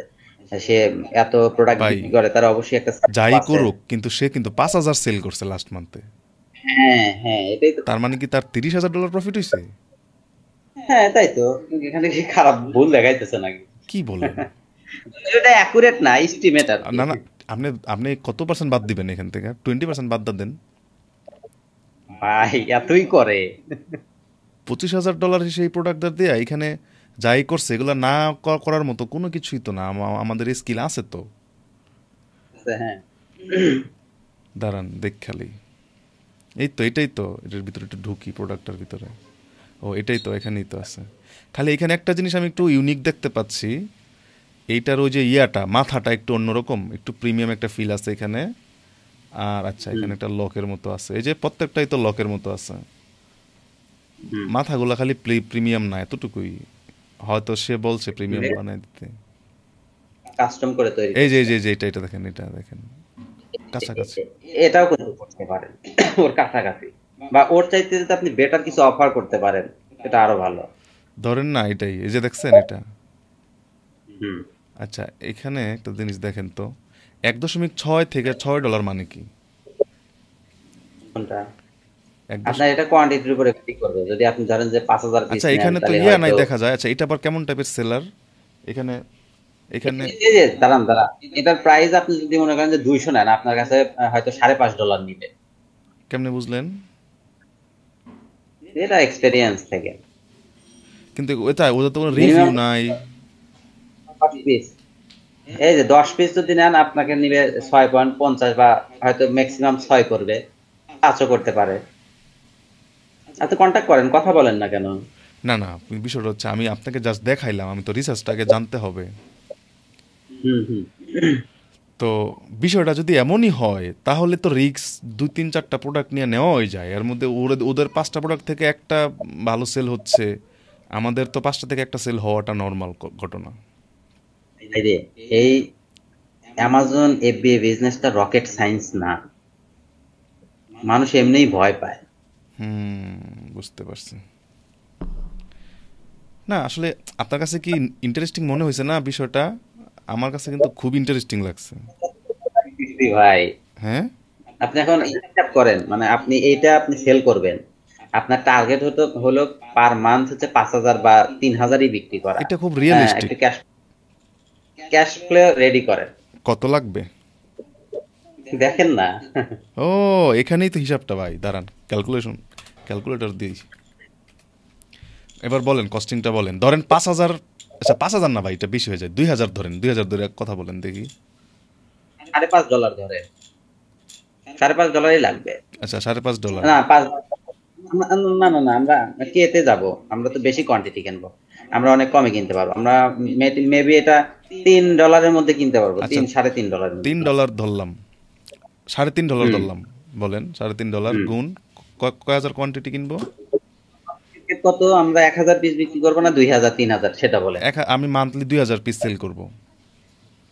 [SPEAKER 1] সে এত প্রোডাক্ট
[SPEAKER 2] ভাই
[SPEAKER 1] বিক্রি করে, তার অবশ্যই একটা
[SPEAKER 2] যাই
[SPEAKER 1] আছে।
[SPEAKER 2] করুক কিন্তু সে কিন্তু 5,000 সেল করছে লাস্ট মান্থে।
[SPEAKER 1] হ্যাঁ হ্যাঁ, এটাই তো
[SPEAKER 2] তার
[SPEAKER 1] কথা।
[SPEAKER 2] মানে কি তার $30,000 প্রফিট হয়েছে?
[SPEAKER 1] হ্যাঁ তাই তো, এখানে কি খারাপ ভুল দেখাইতেছে নাকি?
[SPEAKER 2] কি বলেন?
[SPEAKER 1] এটা অ্যাকুরেট না, এস্টিমেট আর কি।
[SPEAKER 2] না না, আপনি আপনি কত পার্সেন্ট বাদ দিবেন এখান থেকে? 20% বাদ দেন।
[SPEAKER 1] ভাই এতই করে?
[SPEAKER 2] $25,000 সেই প্রোডাক্টদের দিয়ে এখানে যাই করছে এগুলো না করার মতো কোনো কিছুই তো না। আমাদের স্কিল আছে তো।
[SPEAKER 1] হ্যাঁ।
[SPEAKER 2] দাঁড়ান দেখ খালি, এই তো এটাই তো, এটার ভিতরে একটু ঢুকি প্রোডাক্টের ভিতরে। ও এটাই তো, এখানেই তো আছে। খালি এখানে একটা জিনিস আমি একটু ইউনিক দেখতে পাচ্ছি, এইটার ওই যে ইয়াটা মাথাটা একটু অন্যরকম, একটু প্রিমিয়াম একটা ফিল আছে এখানে। আর আচ্ছা,
[SPEAKER 1] হুম
[SPEAKER 2] এখানে একটা লকের মতো আছে, এই যে প্রত্যেকটাই তো লকের মতো আছে।
[SPEAKER 1] হুম।
[SPEAKER 2] মাথাগুলা খালি প্রিমিয়াম না, এতটুকুই। হয়তো সে বলছে প্রিমিয়াম বানাই দিতে।
[SPEAKER 1] কাস্টম করে তৈরি
[SPEAKER 2] এই যে এই
[SPEAKER 1] করছে।
[SPEAKER 2] যে এই যে এটা দেখেন, এটা দেখেন কাছাকাছি।
[SPEAKER 1] এটাও কিন্তু করতে পারেন ওর কাছাকাছি, বা ওর চাইতে যদি আপনি বেটার কিছু অফার করতে পারেন, এটা আরো ভালো।
[SPEAKER 2] ধরেন না এটাই, এই যে দেখছেন এটা।
[SPEAKER 1] হুম।
[SPEAKER 2] আচ্ছা, এখানে একটা জিনিস দেখেন তো, 1.6 থেকে $6 মানে কি?
[SPEAKER 1] কোনটা?
[SPEAKER 2] এক দশ
[SPEAKER 1] আপনার এটা কোয়ান্টিটির উপরে ভিত্তি করবে। যদি আপনি ধরেন যে 5,000 পিস
[SPEAKER 2] আচ্ছা,
[SPEAKER 1] নেন,
[SPEAKER 2] এখানে তো
[SPEAKER 1] তাহলে
[SPEAKER 2] ইয়া নাই
[SPEAKER 1] হয়তো
[SPEAKER 2] দেখা যায়। আচ্ছা, এটা আবার কেমন টাইপের সেলার? এখানে এখানে
[SPEAKER 1] এই যে দাঁড়ান দাঁড়ান, এটার প্রাইস আপনি যদি মনে করেন যে 200 নেন, আপনার কাছে হয়তো $5.5 নিবে।
[SPEAKER 2] কেমনে বুঝলেন?
[SPEAKER 1] এটা এক্সপেরিয়েন্স থেকে।
[SPEAKER 2] কিন্তু ওটা ওদের তো কোনো রিভিউ
[SPEAKER 1] মিনিমাম
[SPEAKER 2] নাই।
[SPEAKER 1] 10 পিস, এই যে 10 পিস যদি নেন আপনাকে নিবে 6.50, বা হয়তো ম্যাক্সিমাম 6 করবে, 5ও করতে পারে। আপনি কন্ট্যাক্ট করেন, কথা বলেন না কেন?
[SPEAKER 2] না না, বিষয়টা হচ্ছে আমি আপনাকে জাস্ট দেখাইলাম, আমি তো রিসার্চটাকে জানতে হবে।
[SPEAKER 1] হুম হুম।
[SPEAKER 2] তো বিষয়টা যদি এমনই হয় তাহলে তো রিক্স 2-3-4টা প্রোডাক্ট নিয়ে নেওয়াই যায়। এর মধ্যে ওদের 5টা প্রোডাক্ট থেকে একটা ভালো সেল হচ্ছে, আমাদের তো 5টা থেকে একটা সেল হওয়াটা নর্মাল ঘটনা।
[SPEAKER 1] এই যে এই অ্যামাজন এফবিএ বিজনেসটা রকেট সায়েন্স না, মানুষ এমনিই ভয় পায়।
[SPEAKER 2] বুঝতে পারছি। না আসলে আপনার কাছে কি ইন্টারেস্টিং মনে হয়েছে না বিষয়টা? আমার কাছে কিন্তু খুব ইন্টারেস্টিং লাগছে।
[SPEAKER 1] জি ভাই,
[SPEAKER 2] হ্যাঁ,
[SPEAKER 1] আপনি এখন হিসাব করেন, মানে আপনি এইটা আপনি সেল করবেন, আপনার টার্গেট হলো পার মান্থ হচ্ছে 5,000 বা 3,000ই বিক্রি করা।
[SPEAKER 2] এটা খুব
[SPEAKER 1] হ্যাঁ,
[SPEAKER 2] রিয়েলিস্টিক।
[SPEAKER 1] একটু ক্যাশ ক্যাশ ফ্লো রেডি করেন,
[SPEAKER 2] কত লাগবে?
[SPEAKER 1] দেখেন না।
[SPEAKER 2] ও, এখানেই তো হিসাবটা ভাই, দাঁড়ান ক্যালকুলেটর দিয়েছি। এবার বলেন কস্টিংটা বলেন, ধরেন 5,000। আচ্ছা, 5,000 না ভাই, এটা বেশি হয়ে যায়, 2,000 ধরেন, 2,000 ধরে কথা বলেন দেখি।
[SPEAKER 1] $5.5 ধরে, $5.5 লাগবে।
[SPEAKER 2] আচ্ছা, $5.5।
[SPEAKER 1] না 5, না না না, আমরা কেতে যাব, আমরা তো বেশি কোয়ান্টিটি কিনবো, আমরা অনেক কমে কিনতে পারবো। আমরা মেবি এটা $3 মধ্যে কিনতে পারবো,
[SPEAKER 2] আচ্ছা,
[SPEAKER 1] 3-3.5 মধ্যে।
[SPEAKER 2] $3 ধরলাম, $3.5
[SPEAKER 1] হুম
[SPEAKER 2] ধরলাম। বলেন $3.5
[SPEAKER 1] হুম।
[SPEAKER 2] গুণ কয় হাজার কোয়ান্টিটি কিনবো?
[SPEAKER 1] কত, আমরা 1,000 পিস বিক্রি করবো না 2,000 3,000, সেটা বলেন।
[SPEAKER 2] আমি মান্থলি 2,000 পিস সেল করব।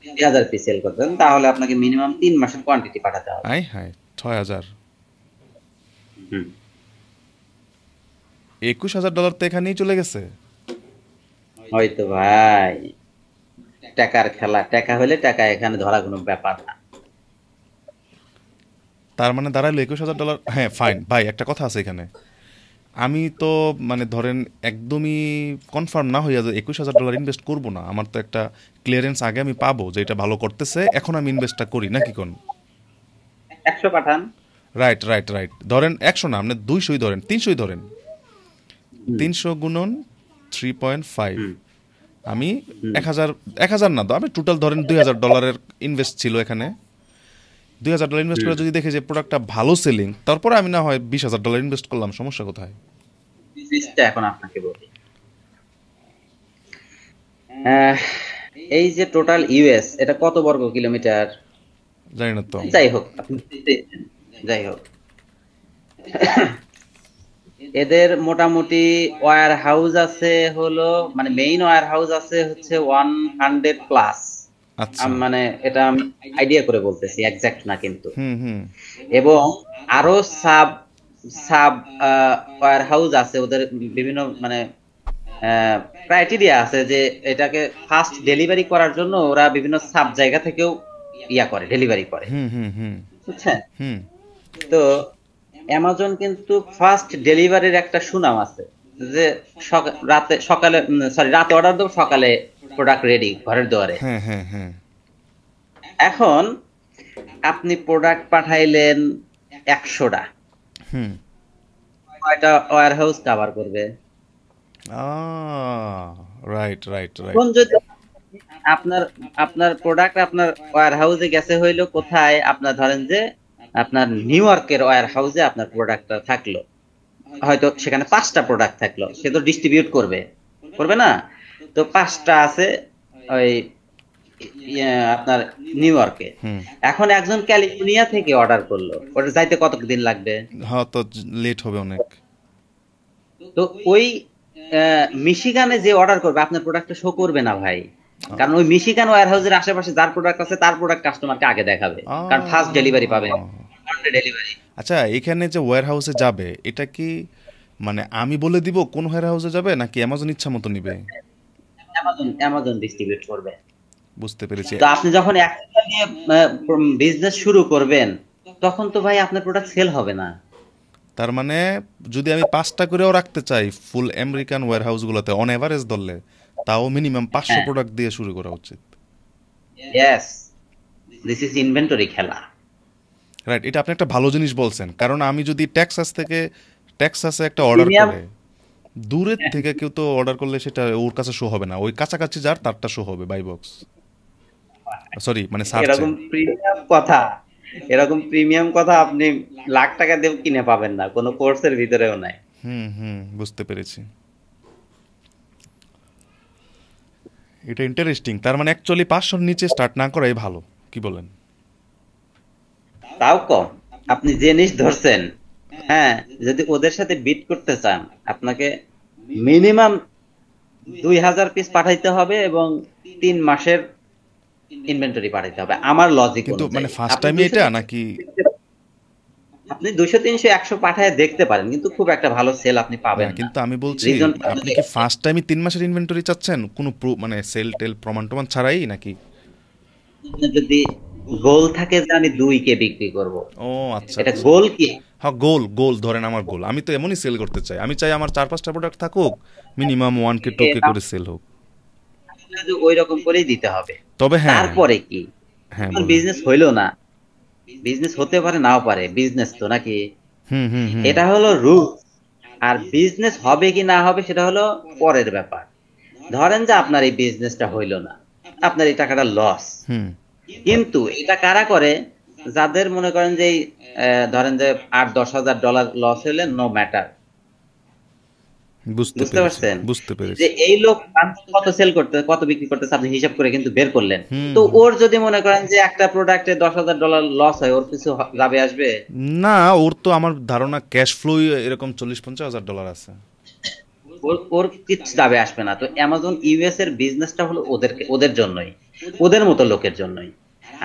[SPEAKER 1] 2,000 পিস সেল করতেন, তাহলে আপনাকে মিনিমাম 3 মাসের কোয়ান্টিটি পাঠাতে হবে।
[SPEAKER 2] আয় হায়, 6,000।
[SPEAKER 1] হুম।
[SPEAKER 2] $21,000 তো এখানেই চলে গেছে।
[SPEAKER 1] হয়তো ভাই, টাকার খেলা, টাকা হলে টাকা এখানে ধরা কোনো ব্যাপার না।
[SPEAKER 2] তার মানে দাঁড়াইলো $21,000। হ্যাঁ ফাইন ভাই, একটা কথা আছে এখানে। আমি তো মানে ধরেন একদমই কনফার্ম না হইয়া যে $21,000 ইনভেস্ট করবো না, আমার তো একটা ক্লিয়ারেন্স আগে আমি পাবো যে এটা ভালো করতেছে, এখন আমি ইনভেস্টটা করি নাকি কোন?
[SPEAKER 1] 100 পাঠান।
[SPEAKER 2] রাইট রাইট রাইট, ধরেন 100 না, আপনি 200 ধরেন, 300 ধরেন।
[SPEAKER 1] হুম
[SPEAKER 2] 300 গুণন 3.5,
[SPEAKER 1] হুম
[SPEAKER 2] আমি
[SPEAKER 1] হুম
[SPEAKER 2] 1,000 না তো, আমি টোটাল ধরেন $2,000 ইনভেস্ট ছিল এখানে। $2,000 ইনভেস্ট
[SPEAKER 1] হুম।
[SPEAKER 2] করে যদি দেখে যে প্রোডাক্টটা ভালো সেলিং, তারপরে আমি না হয় $20,000 ইনভেস্ট করলাম, সমস্যা কোথায়?
[SPEAKER 1] জিনিসটা এখন আপনাকে বলি। আহ, এই যে টোটাল ইউএস, এটা কত বর্গ কিলোমিটার?
[SPEAKER 2] জানি না তো।
[SPEAKER 1] যাই হোক, আপনি যাই হোক, এদের মোটামুটি ওয়্যার হাউস আছে হলো, মানে মেইন ওয়্যার হাউস আছে হচ্ছে 100+।
[SPEAKER 2] আচ্ছা।
[SPEAKER 1] মানে এটা আমি আইডিয়া করে বলতেছি, এক্সাক্ট না কিন্তু।
[SPEAKER 2] হুম হুম
[SPEAKER 1] এবং আরো সাব সাব ওয়্যার হাউস আছে ওদের, বিভিন্ন মানে ক্রাইটেরিয়া আছে যে এটাকে ফাস্ট ডেলিভারি করার জন্য ওরা বিভিন্ন সাব জায়গা থেকেও ইয়া করে, ডেলিভারি করে,
[SPEAKER 2] হুম হুম হুম
[SPEAKER 1] বুঝছেন?
[SPEAKER 2] হুম।
[SPEAKER 1] তো অ্যামাজন কিন্তু ফার্স্ট ডেলিভারির একটা সুনাম আছে, যে রাতে সকালে, সরি রাতে অর্ডার দেবো, সকালে প্রোডাক্ট রেডি ঘরের দুয়ারে।
[SPEAKER 2] হ্যাঁ হ্যাঁ হ্যাঁ।
[SPEAKER 1] এখন আপনি প্রোডাক্ট পাঠাইলেন 100টা,
[SPEAKER 2] হুম।
[SPEAKER 1] কয়টা ওয়্যার হাউস কভার করবে?
[SPEAKER 2] Right right right.
[SPEAKER 1] এখন যদি আপনার আপনার প্রোডাক্ট আপনার ওয়্যার হাউসে গেছে হইলো কোথায়, আপনার ধরেন যে আপনার নিউ ইয়র্কের ওয়্যার হাউসে আপনার প্রোডাক্টটা থাকলো, হয়তো সেখানে 5টা প্রোডাক্ট থাকলো, সে তো ডিস্ট্রিবিউট করবে, করবে না? তো 5টা আছে ওই আপনার নিউ ইয়র্কে।
[SPEAKER 2] হুম।
[SPEAKER 1] এখন একজন ক্যালিফোর্নিয়া থেকে অর্ডার করলো, ওটা যাইতে কতদিন লাগবে?
[SPEAKER 2] হ্যাঁ তো লেট হবে অনেক।
[SPEAKER 1] তো ওই মিশিগানে যে অর্ডার করবে আপনার প্রোডাক্টটা শো করবে না ভাই, কারণ ওই মিশিগান ওয়্যার হাউসের আশেপাশে যার প্রোডাক্ট আছে তার প্রোডাক্ট কাস্টমারকে আগে দেখাবে, কারণ ফার্স্ট ডেলিভারি পাবে, ডেলিভারি।
[SPEAKER 2] আচ্ছা, এখানে যে ওয়্যার হাউসে যাবে এটা কি মানে আমি বলে দিব কোন ওয়্যার হাউসে যাবে, নাকি অ্যামাজন ইচ্ছা মতো নিবে?
[SPEAKER 1] অ্যামাজন অ্যামাজন ডিস্ট্রিবিউট করবে।
[SPEAKER 2] বুঝতে পেরেছি।
[SPEAKER 1] তো আপনি যখন একটা নিয়ে বিজনেস শুরু করবেন, তখন তো ভাই আপনার প্রোডাক্ট সেল হবে না।
[SPEAKER 2] তার মানে যদি আমি 5টা করেও রাখতে চাই ফুল আমেরিকান ওয়্যার হাউসগুলোতে অন এভারেজ ধরলে, তাও মিনিমাম 500
[SPEAKER 1] হ্যাঁ,
[SPEAKER 2] প্রোডাক্ট দিয়ে শুরু করা উচিত।
[SPEAKER 1] ইয়েস, দিস ইজ ইনভেন্টরি খেলা।
[SPEAKER 2] রাইট, এটা আপনি একটা ভালো জিনিস বলছেন, কারণ আমি যদি টেক্সাসে একটা অর্ডার
[SPEAKER 1] প্রিমিয়াম,
[SPEAKER 2] করে, দূরের থেকে কেউ তো অর্ডার করলে সেটা ওর কাছে শো হবে না, ওই কাছাকাছি যার তারটা শো হবে বাই বক্স, সরি মানে সার্চে।
[SPEAKER 1] এরকম প্রিমিয়াম কথা, এরকম প্রিমিয়াম কথা আপনি লাখ টাকা দিয়ে কিনে পাবেন না, কোনো কোর্সের ভিতরেও নাই।
[SPEAKER 2] হুম হুম, বুঝতে পেরেছি। এটা ইন্টারেস্টিং, তার মানে অ্যাকচুয়ালি 500-র নিচে স্টার্ট না করাই ভালো, কি বলেন?
[SPEAKER 1] তাও কম, আপনি যে নিশ ধরছেন, হ্যাঁ, যদি ওদের সাথে বিট করতে চান, আপনাকে মিনিমাম 2000 পিস পাঠাইতে হবে এবং 3 মাসের ইনভেন্টরি পাঠাইতে হবে আমার লজিক
[SPEAKER 2] কিন্তু মানে
[SPEAKER 1] অনুযায়ী।
[SPEAKER 2] ফার্স্ট
[SPEAKER 1] আপনি
[SPEAKER 2] টাইমে
[SPEAKER 1] 200,
[SPEAKER 2] এটা নাকি?
[SPEAKER 1] আপনি 200 300 100 পাঠায় দেখতে পারেন, কিন্তু খুব একটা ভালো সেল আপনি
[SPEAKER 2] না
[SPEAKER 1] পাবেন না।
[SPEAKER 2] কিন্তু আমি বলছি,
[SPEAKER 1] রিজনটা
[SPEAKER 2] আপনি কি ফার্স্ট টাইমে 3 মাসের ইনভেন্টরি চাচ্ছেন কোনো মানে সেল টেল প্রমাণ টমান ছাড়াই নাকি?
[SPEAKER 1] যদি গোল থাকে যে আমি 2 কে বিক্রি করব,
[SPEAKER 2] ও আচ্ছা
[SPEAKER 1] এটা
[SPEAKER 2] আচ্ছা।
[SPEAKER 1] গোল কি?
[SPEAKER 2] হ্যাঁ গোল গোল ধরেন, আমার গোল আমি তো এমনই সেল করতে চাই, আমি চাই আমার 4-5টা প্রোডাক্ট থাকুক, মিনিমাম 1K 2K করে সেল হোক।
[SPEAKER 1] ওই রকম করেই দিতে হবে।
[SPEAKER 2] তবে হ্যাঁ।
[SPEAKER 1] তারপরে কি,
[SPEAKER 2] হ্যাঁ বলেন।
[SPEAKER 1] বিজনেস হইলো না, বিজনেস হতে পারে নাও পারে, বিজনেস তো নাকি,
[SPEAKER 2] হুম হুম হুম
[SPEAKER 1] এটা হলো রুল। আর বিজনেস হবে কি না হবে সেটা হলো পরের ব্যাপার। ধরেন যে আপনার এই বিজনেসটা হইলো না, আপনার এই টাকাটা লস,
[SPEAKER 2] হুম।
[SPEAKER 1] কিন্তু এটা কারা করে? যাদের মনে করেন যে ধরেন যে 8-10 হাজার ডলার লস হইলে নো ম্যাটার,
[SPEAKER 2] বুঝতে
[SPEAKER 1] বুঝতে
[SPEAKER 2] পেরেছি
[SPEAKER 1] পারছেন?
[SPEAKER 2] বুঝতে
[SPEAKER 1] যে
[SPEAKER 2] পেরেছি।
[SPEAKER 1] এই লোক কত সেল করতে, কত বিক্রি করতেছে, আপনি হিসাব করে কিন্তু বের করলেন।
[SPEAKER 2] হুম
[SPEAKER 1] তো
[SPEAKER 2] হুম।
[SPEAKER 1] ওর যদি মনে করেন যে একটা প্রোডাক্টে 10 হাজার ডলার লস হয়, ওর কিছু লাভে আসবে?
[SPEAKER 2] না, ওর তো আমার ধারণা ক্যাশ ফ্লো এরকম 40-50 হাজার ডলার আছে।
[SPEAKER 1] ওর ওর কিছু লাভে আসবে না। তো অ্যামাজন ইউএস এর বিজনেসটা হলো ওদের জন্যই, ওদের মতো লোকের জন্যই।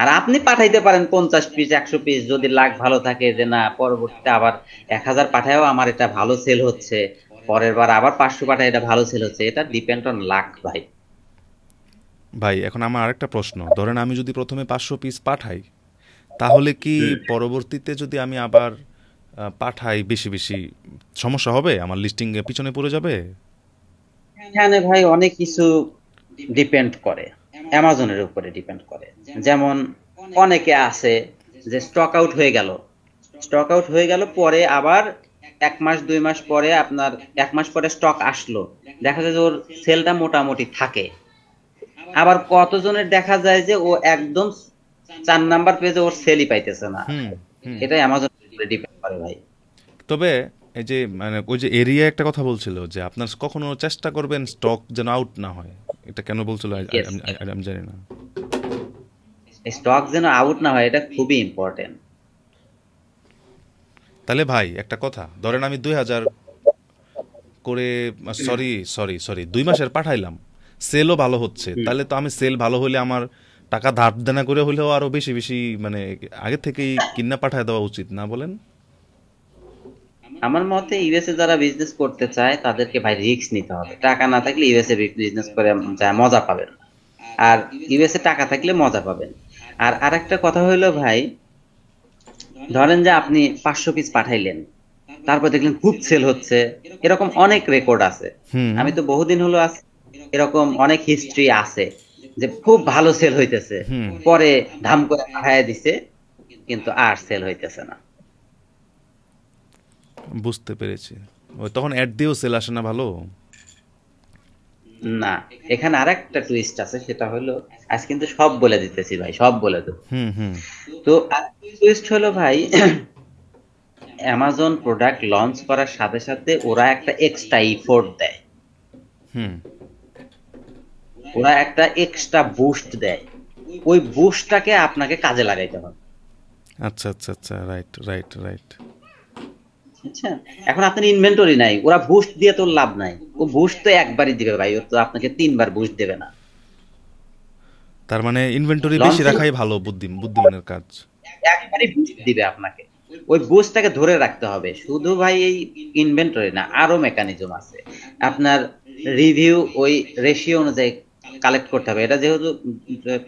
[SPEAKER 1] আর আপনি পাঠাইতে পারেন 50 পিস 100 পিস, যদি লাখ ভালো থাকে যে না পরবর্তীতে আবার 1000 পাঠায়ও আমার এটা ভালো সেল হচ্ছে, পরের বার আবার 500 পাঠায় এটা ভালো সেল হচ্ছে, এটা ডিপেন্ড অন লাক ভাই।
[SPEAKER 2] ভাই এখন আমার আরেকটা প্রশ্ন, ধরেন আমি যদি প্রথমে 500 পিস পাঠাই, তাহলে কি
[SPEAKER 1] হুম।
[SPEAKER 2] পরবর্তীতে যদি আমি আবার পাঠাই বেশি বেশি, সমস্যা হবে? আমার লিস্টিং এর পিছনে পড়ে যাবে?
[SPEAKER 1] এখানে ভাই অনেক কিছু ডিপেন্ড করে, অ্যামাজনের উপরে ডিপেন্ড করে। যেমন অনেকে আছে যে স্টক আউট হয়ে গেল, স্টক আউট হয়ে গেল, পরে আবার 1 মাস 2 মাস পরে আপনার 1 মাস পরে স্টক আসলো, দেখা যায় যে ওর সেলটা মোটামুটি থাকে। আবার কতজনের দেখা যায় যে ও একদম 4 নাম্বার পেজে ওর সেলই পাইতেছে না।
[SPEAKER 2] হুম, হুম।
[SPEAKER 1] এটাই অ্যামাজনের উপরে ডিপেন্ড করে ভাই।
[SPEAKER 2] তবে এই যে মানে ওই যে এরিয়া একটা কথা বলছিল যে আপনার কখনো চেষ্টা করবেন স্টক যেন আউট না হয়। এটা কেন বলছিল
[SPEAKER 1] ইয়েস,
[SPEAKER 2] আমি জানি না।
[SPEAKER 1] স্টক যেন আউট না হয় এটা খুবই ইম্পর্টেন্ট।
[SPEAKER 2] তাহলে ভাই একটা কথা ধরেন আমি 2000 করে, সরি সরি সরি 2 মাসের পাঠাইলাম, সেলও ভালো হচ্ছে, তাহলে তো আমি সেল ভালো হলে আমার টাকা ধার দেনা করে হলেও আরো বেশি বেশি মানে আগে থেকেই কিনা পাঠায় দেওয়া উচিত না বলেন?
[SPEAKER 1] আমার মতে ইউএসএ যারা বিজনেস করতে চায় তাদেরকে ভাই রিস্ক নিতে হবে। টাকা না থাকলে ইউএসএ বিজনেস করে যা মজা পাবেন না। আর ইউএসএ টাকা থাকলে মজা পাবেন। আর আরেকটা কথা হলো ভাই, ধরেন যে আপনি 500 পিস পাঠাইলেন, তারপর দেখলেন খুব সেল হচ্ছে, এরকম অনেক রেকর্ড আছে।
[SPEAKER 2] হুম।
[SPEAKER 1] আমি তো বহুদিন হলো আছি, এরকম অনেক হিস্ট্রি আছে যে খুব ভালো সেল হইতেছে,
[SPEAKER 2] হুম।
[SPEAKER 1] পরে ধাম করে পাঠায় দিছে, কিন্তু আর সেল হইতেছে না।
[SPEAKER 2] বুঝতে পেরেছি। ওই তখন অ্যাড দিয়েও সেল আসে না ভালো।
[SPEAKER 1] না, এখানে আরেকটা টুইস্ট আছে, সেটা হলো আজ কিন্তু সব বলে দিতেছি ভাই, সব বলে দেবো।
[SPEAKER 2] হুম, হুম,
[SPEAKER 1] তো টুইস্ট হলো ভাই, অ্যামাজন প্রোডাক্ট লঞ্চ করার সাথে সাথে ওরা একটা এক্সট্রা ইফোর্ট দেয়,
[SPEAKER 2] হুম।
[SPEAKER 1] ওরা একটা এক্সট্রা বুস্ট দেয়। ওই বুস্টটাকে আপনাকে কাজে লাগাইতে হবে।
[SPEAKER 2] আচ্ছা আচ্ছা আচ্ছা, রাইট রাইট রাইট।
[SPEAKER 1] বুঝছেন? এখন আপনার ইনভেন্টরি নাই, ওরা বুস্ট দিয়ে তোর লাভ নাই। ও বুস্ট তো একবারই দিবে ভাই, ও তো আপনাকে 3 বার বুস্ট দেবে না।
[SPEAKER 2] তার মানে ইনভেন্টরি বেশি
[SPEAKER 1] লঞ্চিং
[SPEAKER 2] রাখাই ভালো, বুদ্ধিমানের কাজ।
[SPEAKER 1] একবারই বুস্ট দিবে আপনাকে, ওই বুস্টটাকে ধরে রাখতে হবে। শুধু ভাই এই ইনভেন্টরি না, আরো মেকানিজম আছে। আপনার রিভিউ ওই রেশিও অনুযায়ী কালেক্ট করতে হবে। এটা যেহেতু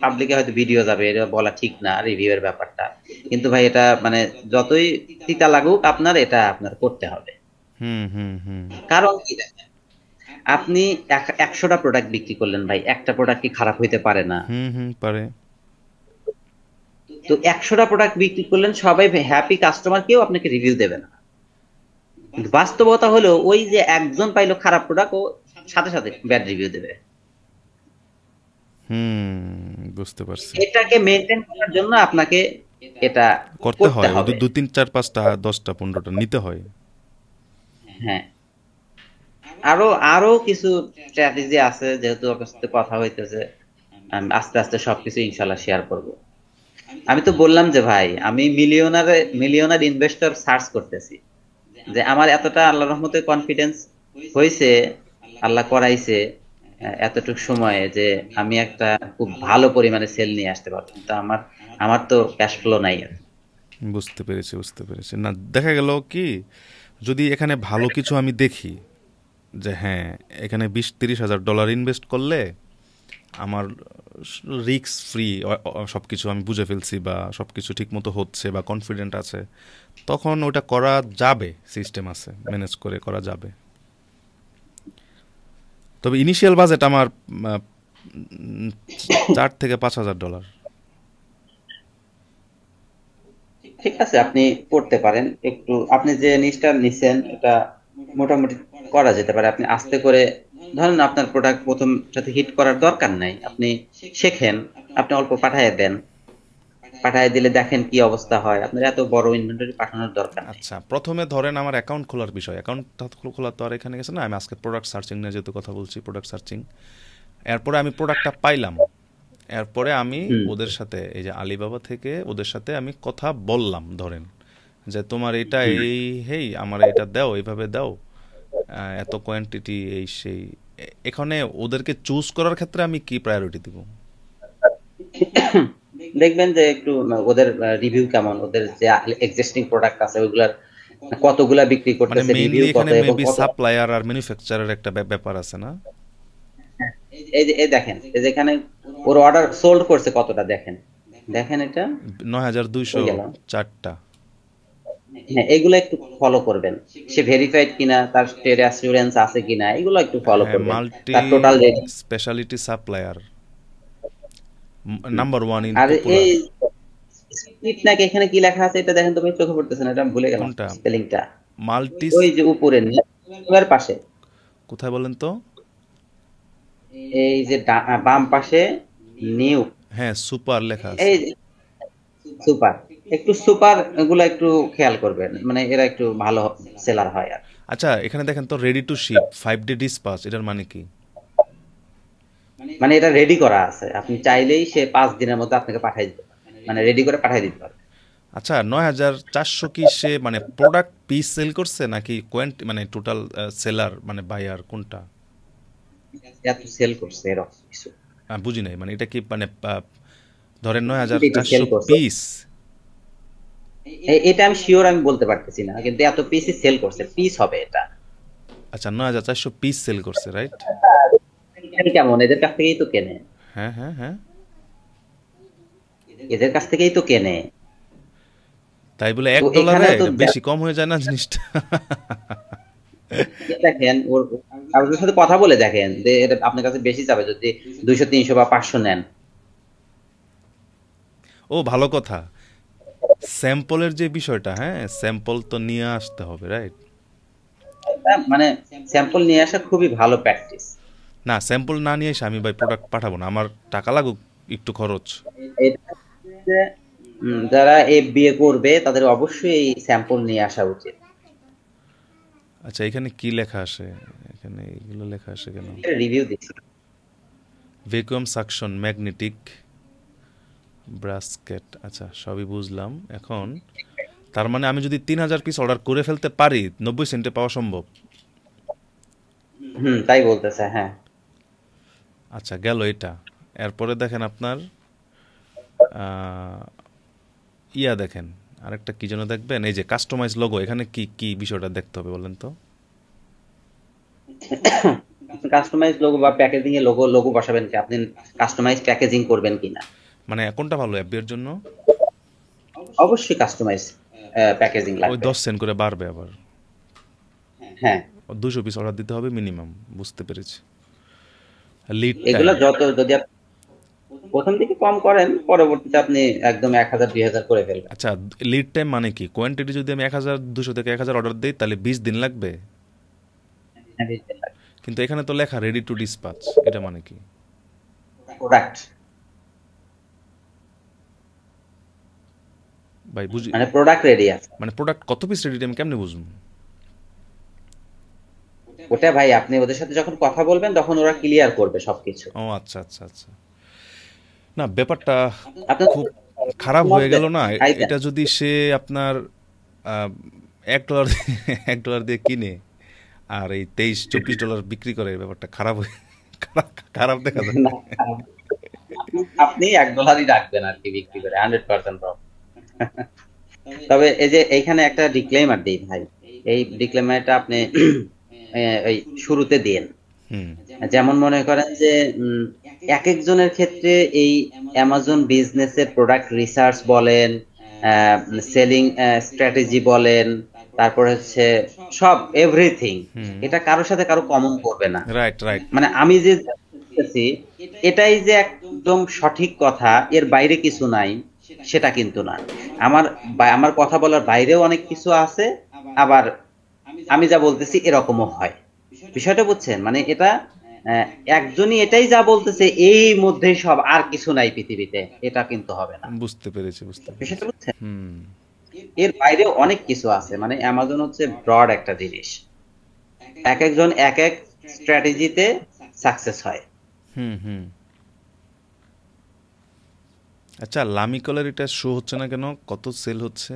[SPEAKER 1] পাবলিকে হয়তো ভিডিও যাবে, এটা বলা ঠিক না রিভিউ এর ব্যাপারটা, কিন্তু ভাই এটা মানে যতই তিতা লাগুক আপনার, এটা আপনার করতে হবে।
[SPEAKER 2] হুম, হুম, হুম,
[SPEAKER 1] কারণ কি দেখেন, আপনি 100টা প্রোডাক্ট বিক্রি করলেন ভাই, একটা প্রোডাক্ট কি খারাপ হইতে পারে না?
[SPEAKER 2] হুম, হুম, পারে।
[SPEAKER 1] তো 100টা প্রোডাক্ট বিক্রি করলেন, সবাই হ্যাপি কাস্টমার, কেউ আপনাকে রিভিউ দেবে না। কিন্তু বাস্তবতা হলো ওই যে একজন পাইলো খারাপ প্রোডাক্ট, ও সাথে সাথে ব্যাড রিভিউ দেবে।
[SPEAKER 2] হুম, বুঝতে পারছি।
[SPEAKER 1] এটাকে মেনটেন করার জন্য আপনাকে এটা
[SPEAKER 2] করতে
[SPEAKER 1] করতে
[SPEAKER 2] হয় ওই
[SPEAKER 1] হবে।
[SPEAKER 2] 2 3 4 5 10 15টা নিতে হয়।
[SPEAKER 1] হ্যাঁ, আরো আরো কিছু স্ট্র্যাটেজি আছে, যেহেতু আপনার সাথে কথা হইতেছে, আমি আস্তে আস্তে সবকিছু ইনশাল্লাহ শেয়ার করব। আমি তো বললাম যে ভাই, আমি মিলিয়নার ইনভেস্টর সার্চ করতেছি, যে আমার এতটা আল্লাহর রহমতে কনফিডেন্স হয়েছে, আল্লাহ করাইছে এতটুকু সময়ে, যে আমি একটা খুব ভালো পরিমাণে সেল নিয়ে আসতে পারবো। কিন্তু আমার আমার তো ক্যাশ ফ্লো নাই আর।
[SPEAKER 2] বুঝতে পেরেছি, বুঝতে পেরেছি। না, দেখা গেল কি, যদি এখানে ভালো কিছু আমি দেখি যে হ্যাঁ এখানে 20 30 হাজার ডলার ইনভেস্ট করলে আমার রিস্ক ফ্রি সব কিছু আমি বুঝে ফেলছি বা সব কিছু ঠিক মতো হচ্ছে বা কনফিডেন্ট আছে, তখন ওটা করা যাবে, সিস্টেম আছে, ম্যানেজ করে করা যাবে। তবে ইনিশিয়াল বাজেট আমার 4 থেকে 5 হাজার ডলার।
[SPEAKER 1] ঠিক আছে, আপনি করতে পারেন একটু। আপনি যে জিনিসটা নিছেন এটা মোটামুটি করা যেতে পারে। আপনি আস্তে করে, ধরেন আপনার প্রোডাক্ট প্রথম সাথে হিট করার দরকার নাই, আপনি শেখেন, আপনি অল্প পাঠায় দেন, পাঠায় দিলে দেখেন কি অবস্থা হয়। আপনার এত বড় ইনভেন্টরি পাঠানোর দরকার নেই।
[SPEAKER 2] আচ্ছা, প্রথমে ধরেন আমার অ্যাকাউন্ট খোলার বিষয়, অ্যাকাউন্টটা খোলা তো আর এখানে গেছে না, আমি আজকে প্রোডাক্ট সার্চিং নিয়ে যেহেতু কথা বলছি, প্রোডাক্ট সার্চিং, এরপরে আমি প্রোডাক্টটা পাইলাম, এরপরে আমি
[SPEAKER 1] হুম।
[SPEAKER 2] ওদের সাথে এই যে আলিবাবা থেকে ওদের সাথে আমি কথা বললাম, ধরেন যে তোমার এটা
[SPEAKER 1] হুম।
[SPEAKER 2] এই, হেই আমার এটা দাও, এইভাবে দাও, এত কোয়ান্টিটি এই সেই। এখানে ওদেরকে চুজ করার ক্ষেত্রে আমি কি প্রায়োরিটি দিব?
[SPEAKER 1] দেখবেন যে একটু ওদের রিভিউ কেমন, ওদের যে এক্সিস্টিং প্রোডাক্ট আছে ওইগুলার কতগুলা বিক্রি
[SPEAKER 2] মানে
[SPEAKER 1] করতেছে,
[SPEAKER 2] মেইনলি
[SPEAKER 1] রিভিউ কত
[SPEAKER 2] এখানে
[SPEAKER 1] এবং
[SPEAKER 2] মেবি
[SPEAKER 1] কত।
[SPEAKER 2] সাপ্লায়ার আর ম্যানুফ্যাকচারের একটা ব্যাপার আছে না?
[SPEAKER 1] এই যে এই দেখেন, এই যেখানে ওর অর্ডার সোল্ড করছে কতটা দেখেন, দেখেন এটা, ওই গেল।
[SPEAKER 2] 9204টা।
[SPEAKER 1] হ্যাঁ, এগুলো একটু ফলো করবেন, সে ভেরিফাইড কিনা, তার ট্রেড অ্যাসুরেন্স আছে কিনা, এগুলো একটু ফলো
[SPEAKER 2] হ্যাঁ,
[SPEAKER 1] করবেন।
[SPEAKER 2] মাল্টি
[SPEAKER 1] তার total rate.
[SPEAKER 2] Speciality supplier, number one in
[SPEAKER 1] আর এই
[SPEAKER 2] পপুলার।
[SPEAKER 1] স্প্লিট নাকি এখানে কি লেখা আছে এটা দেখেন তো ভাই, চোখে পড়তেছে না, এটা ভুলে গেলাম
[SPEAKER 2] কোনটা?
[SPEAKER 1] স্পেলিংটা।
[SPEAKER 2] মাল্টিস,
[SPEAKER 1] ওই যে উপরে নিউয়ের পাশে,
[SPEAKER 2] কোথায় বলেন তো?
[SPEAKER 1] এই যে বাম পাশে নিউ,
[SPEAKER 2] হ্যাঁ, সুপার লেখা
[SPEAKER 1] এই
[SPEAKER 2] আছে।
[SPEAKER 1] সুপার, একটু সুপার গুলো একটু খেয়াল করবেন, মানে এরা একটু ভালো সেলার হয় আর।
[SPEAKER 2] আচ্ছা, এখানে দেখেন তো, ready to sheep 5 day dispatch, এটার মানে কি?
[SPEAKER 1] মানে এটা রেডি করা আছে, আপনি চাইলেই সে 5 দিনের মধ্যে আপনাকে পাঠিয়ে দিতে পারে, মানে রেডি করে পাঠিয়ে দিতে পারে।
[SPEAKER 2] আচ্ছা, 9400 কি সে মানে প্রোডাক্ট পিস সেল করছে নাকি কোয়েন্ট, মানে টোটাল সেলার মানে বায়ার কোনটা?
[SPEAKER 1] এত সেল করছে এরকম কিছু,
[SPEAKER 2] বুঝি নাই, মানে এটা কি মানে ধরেন 9400
[SPEAKER 1] সেল করছে,
[SPEAKER 2] পিস?
[SPEAKER 1] এটা আমি শিওর আমি বলতে পারতেছি না, কিন্তু এত পিসই সেল করছে, পিস হবে এটা।
[SPEAKER 2] আচ্ছা, 9400 পিস সেল করছে, রাইট?
[SPEAKER 1] কেমন, এদের কাছ থেকেই তো কেনে,
[SPEAKER 2] হ্যাঁ, হ্যাঁ, হ্যাঁ।
[SPEAKER 1] এদের কাছ থেকেই তো কেনে।
[SPEAKER 2] তাই বলে
[SPEAKER 1] তো
[SPEAKER 2] 1 ডলারে
[SPEAKER 1] এখানেও তো
[SPEAKER 2] এটা বেশি কম হয়ে যায় না জিনিসটা?
[SPEAKER 1] দেখেন ওর, কারোর সাথে কথা বলে দেখেন যে এটা আপনার কাছে বেশি যাবে যদি 200 300 বা 500 নেন।
[SPEAKER 2] ও, ভালো কথা। স্যাম্পলের যে বিষয়টা, হ্যাঁ, স্যাম্পল তো নিয়ে আসতে হবে, রাইট?
[SPEAKER 1] মানে স্যাম্পল নিয়ে আসা খুবই ভালো প্র্যাকটিস।
[SPEAKER 2] না, স্যাম্পল না নিয়ে এসে আমি ভাই প্রোডাক্ট পাঠাবো না, আমার টাকা লাগুক একটু খরচ।
[SPEAKER 1] যারা এফবিএ করবে তাদের অবশ্যই এই স্যাম্পল নিয়ে আসা উচিত।
[SPEAKER 2] আচ্ছা, এখানে কি লেখা আসে? এখানে এগুলো লেখা আসে কেন?
[SPEAKER 1] রিভিউ দিচ্ছি।
[SPEAKER 2] ভ্যাকুয়াম সাকশন, ম্যাগনেটিক, ব্রাস্কেট, আচ্ছা সবই বুঝলাম এখন। তার মানে আমি যদি 3000 পিস অর্ডার করে ফেলতে পারি, 90 সেন্টে পাওয়া সম্ভব?
[SPEAKER 1] তাই বলতেছে, হ্যাঁ।
[SPEAKER 2] আচ্ছা, গেল এটা। এরপরে দেখেন আপনার আহ, ইয়া দেখেন, আরেকটা কি যেন দেখবেন, এই যে কাস্টমাইজ লোগো, এখানে কি কি বিষয়টা দেখতে হবে বলেন তো?
[SPEAKER 1] কাস্টমাইজ লোগো বা প্যাকেজিং এ লোগো লোগো বসাবেন কি আপনি, কাস্টমাইজ প্যাকেজিং করবেন কিনা।
[SPEAKER 2] মানে কোনটা ভালো অ্যাপের জন্য?
[SPEAKER 1] অবশ্যই কাস্টমাইজ প্যাকেজিং
[SPEAKER 2] ওই
[SPEAKER 1] লাগবে।
[SPEAKER 2] 10 সেন্ট করে বাড়বে আবার?
[SPEAKER 1] হ্যাঁ,
[SPEAKER 2] 200 পিস অর্ডার দিতে হবে মিনিমাম, বুঝতে পেরেছি। Lead time.
[SPEAKER 1] এগুলা যত যদি আপনি প্রথম দিকে কম করেন, পরবর্তীতে আপনি একদম 1000 2000 করে ফেলবেন।
[SPEAKER 2] আচ্ছা, লিড টাইম মানে কি? কোয়ান্টিটি যদি আমি 1200 থেকে 1000 অর্ডার দিই তাহলে 20 দিন লাগবে? কিন্তু এখানে তো লেখা রেডি টু ডিসপাচ, এটা মানে কি?
[SPEAKER 1] প্রোডাক্ট,
[SPEAKER 2] ভাই বুঝি,
[SPEAKER 1] মানে প্রোডাক্ট রেডি আছে।
[SPEAKER 2] মানে প্রোডাক্ট কত পিস রেডি আমি কেমনে বুঝবো?
[SPEAKER 1] ওটা ভাই আপনি ওদের সাথে যখন কথা বলবেন তখন ওরা ক্লিয়ার করবে সবকিছু।
[SPEAKER 2] ও আচ্ছা, আচ্ছা, আচ্ছা। না, ব্যাপারটা
[SPEAKER 1] আপনার
[SPEAKER 2] খুব খারাপ হয়ে
[SPEAKER 1] মধ্যে
[SPEAKER 2] গেল না?
[SPEAKER 1] তাই দেন।
[SPEAKER 2] এটা যদি সে আপনার আহ, $1 $1 দিয়ে কিনে আর এই 23-24 ডলার বিক্রি করে, ব্যাপারটা খারাপ খারাপ খারাপ দেখা যায়।
[SPEAKER 1] না, আপনি $1 রাখবেন আর কি বিক্রি করে 100% প্রফিট। তবে এই যে এইখানে একটা ডিক্লেমার দিই ভাই, এই ডিক্লেমারটা আপনি এই শুরুতে দিন।
[SPEAKER 2] হুম,
[SPEAKER 1] যেমন মনে করেন যে এক একজনের ক্ষেত্রে এই অ্যামাজন বিজনেসের প্রোডাক্ট রিসার্চ বলেন, সেলিং স্ট্র্যাটেজি বলেন, তারপর হচ্ছে সব এভরিথিং,
[SPEAKER 2] হুম।
[SPEAKER 1] এটা কারোর সাথে কারো কমন করবে না।
[SPEAKER 2] Right, right.
[SPEAKER 1] মানে আমি যে বলতেছি, এটাই যে একদম সঠিক কথা, এর বাইরে কিছু নাই, সেটা কিন্তু না। আমার আমার কথা বলার বাইরেও অনেক কিছু আছে, আবার আমি যা বলতেছি এরকমও হয়। বিষয়টা বুঝছেন, মানে এটা আহ, একজনই এটাই যা বলতেছে এই মধ্যেই সব, আর কিছু নাই পৃথিবীতে, এটা কিন্তু হবে না।
[SPEAKER 2] বুঝতে পেরেছি, বুঝতে
[SPEAKER 1] বিষয়টা
[SPEAKER 2] পেরেছি।
[SPEAKER 1] বুঝছেন,
[SPEAKER 2] হুম,
[SPEAKER 1] এর বাইরেও অনেক কিছু আছে, মানে অ্যামাজন হচ্ছে ব্রড একটা জিনিস, এক একজন এক এক স্ট্র্যাটেজিতে সাকসেস হয়।
[SPEAKER 2] হুম, হুম। আচ্ছা, লামিকলের এটা শো হচ্ছে না কেন? কত সেল হচ্ছে?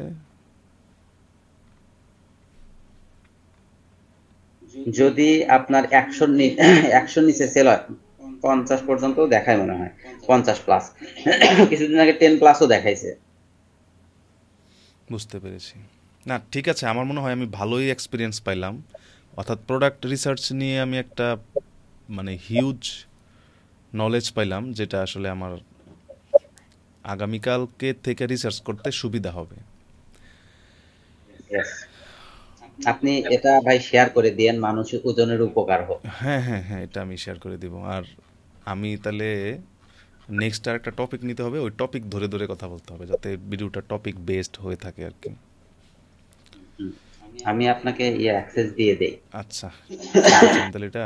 [SPEAKER 1] যদি আপনার 100 নিচে সেল হয়, 50 পর্যন্ত দেখায় মনে হয়, 50+। কিছুদিন আগে 10+ও দেখাইছে।
[SPEAKER 2] বুঝতে পেরেছি। না, ঠিক আছে, আমার মনে হয় আমি ভালোই এক্সপিরিয়েন্স পাইলাম। অর্থাৎ প্রোডাক্ট রিসার্চ নিয়ে আমি একটা মানে হিউজ নলেজ পাইলাম, যেটা আসলে আমার আগামীকালকে থেকে রিসার্চ করতে সুবিধা হবে।
[SPEAKER 1] Yes. আপনি এটা ভাই শেয়ার করে দিয়েন, মানুষের ওজনের উপকার হোক।
[SPEAKER 2] হ্যাঁ হ্যাঁ হ্যাঁ, এটা আমি শেয়ার করে দিব। আর আমি তাহলে নেক্সট আর একটা টপিক নিতে হবে, ওই টপিক ধরে ধরে কথা বলতে হবে যাতে ভিডিওটা টপিক বেসড হয়ে থাকে আর কি।
[SPEAKER 1] হুম। আমি আপনাকে অ্যাক্সেস দিয়ে দেই।
[SPEAKER 2] আচ্ছা ঠিক আছে, আমি তাহলে এটা